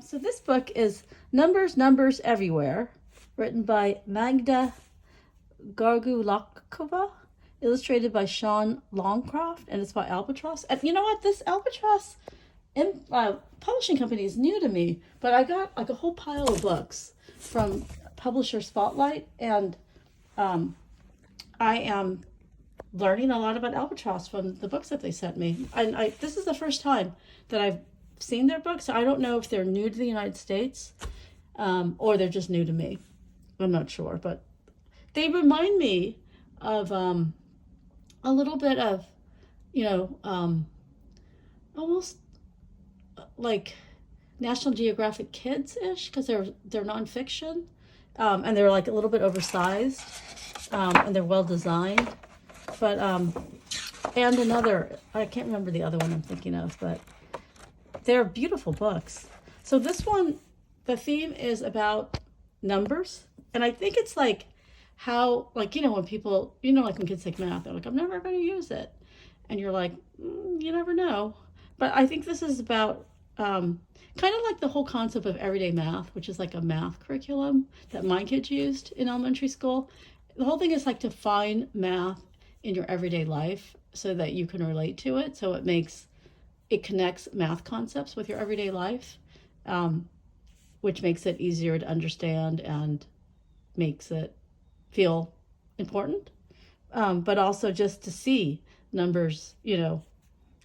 So this book is Numbers, Numbers Everywhere, written by Magda Gargulakova, illustrated by Longcroft, and it's by Albatros. And you know what? This Albatros publishing company is new to me, but I got like a whole pile of books from Publisher Spotlight, and I am learning a lot about Albatros from the books that they sent me. And this is the first time that I've seen their books. So I don't know if they're new to the United States or they're just new to me. I'm not sure, but they remind me of a little bit of, almost like National Geographic Kids-ish, because they're nonfiction, and they're like a little bit oversized, and they're well designed. But and another, I can't remember the other one I'm thinking of, but they're beautiful books. So this one, the theme is about numbers, and I think it's like how, like, when people, like when kids take math, they're like, I'm never going to use it, and you're like, you never know. But I think this is about kind of like the whole concept of everyday math, which is like a math curriculum that my kids used in elementary school. The whole thing is like to find math in your everyday life so that you can relate to it. So it connects math concepts with your everyday life, which makes it easier to understand and makes it feel important. But also just to see numbers,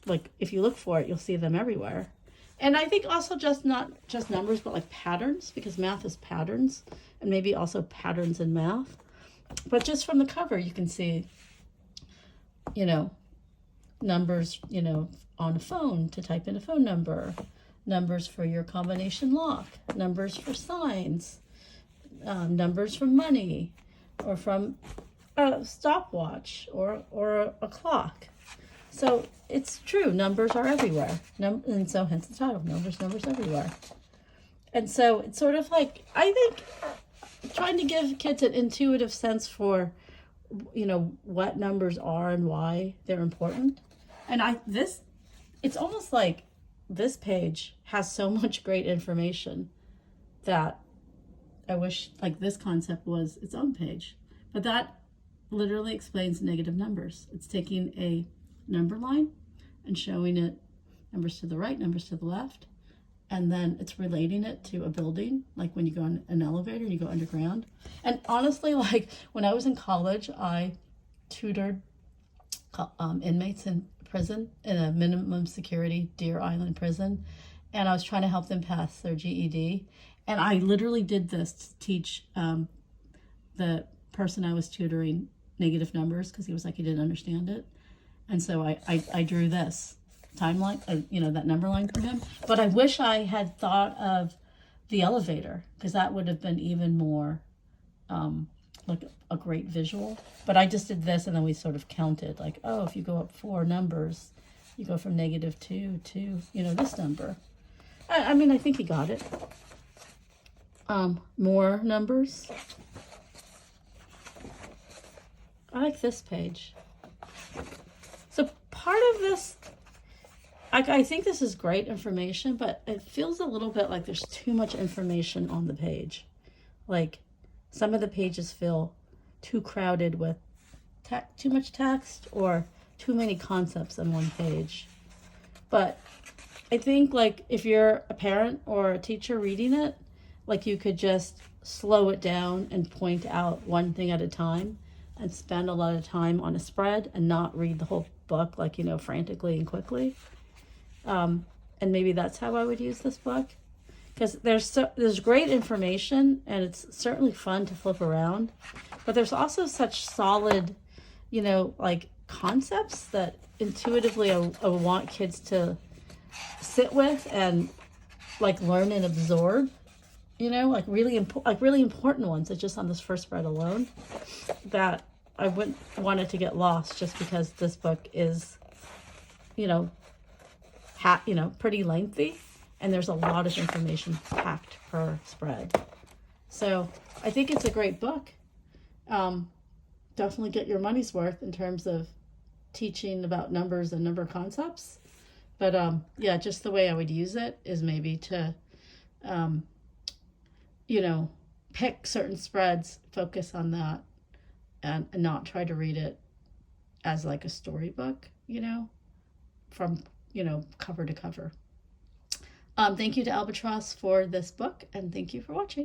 like if you look for it, you'll see them everywhere. And I think also not just numbers, but like patterns, because math is patterns, and maybe also patterns in math. But just from the cover, you can see, numbers, on a phone to type in a phone number, numbers for your combination lock, numbers for signs, numbers from money, or from a stopwatch or a clock. So it's true, numbers are everywhere. And so hence the title, Numbers, Numbers Everywhere. And so it's sort of like, I think, trying to give kids an intuitive sense for, what numbers are and why they're important. And it's almost like this page has so much great information that I wish like this concept was its own page. But that literally explains negative numbers. It's taking a number line and showing it numbers to the right, numbers to the left, and then it's relating it to a building, like when you go on an elevator and you go underground. And honestly, like when I was in college, I tutored inmates in prison, in a minimum security Deer Island prison, and I was trying to help them pass their GED. And I literally did this to teach the person I was tutoring negative numbers, because he was like, he didn't understand it. And so I drew this timeline, that number line for him. But I wish I had thought of the elevator, because that would have been even more like a great visual. But I just did this, and then we sort of counted, like, oh, if you go up 4 numbers, you go from -2 to, this number. I mean, I think he got it. More numbers. I like this page. So part of this, I think this is great information, but it feels a little bit like there's too much information on the page. Like some of the pages feel too crowded with too much text or too many concepts on one page. But I think like if you're a parent or a teacher reading it, like you could just slow it down and point out one thing at a time and spend a lot of time on a spread and not read the whole book, like, frantically and quickly. And maybe that's how I would use this book, because there's great information, and it's certainly fun to flip around, but there's also such solid, like concepts that intuitively I want kids to sit with and like learn and absorb, like really important ones that just on this first spread alone, that I wouldn't want it to get lost just because this book is, pretty lengthy, and there's a lot of information packed per spread. So I think it's a great book. Definitely get your money's worth in terms of teaching about numbers and number concepts. But just the way I would use it is maybe to you know, pick certain spreads, focus on that, and not try to read it as like a storybook, you know, from, you know, cover to cover. Thank you to Albatros for this book, and thank you for watching.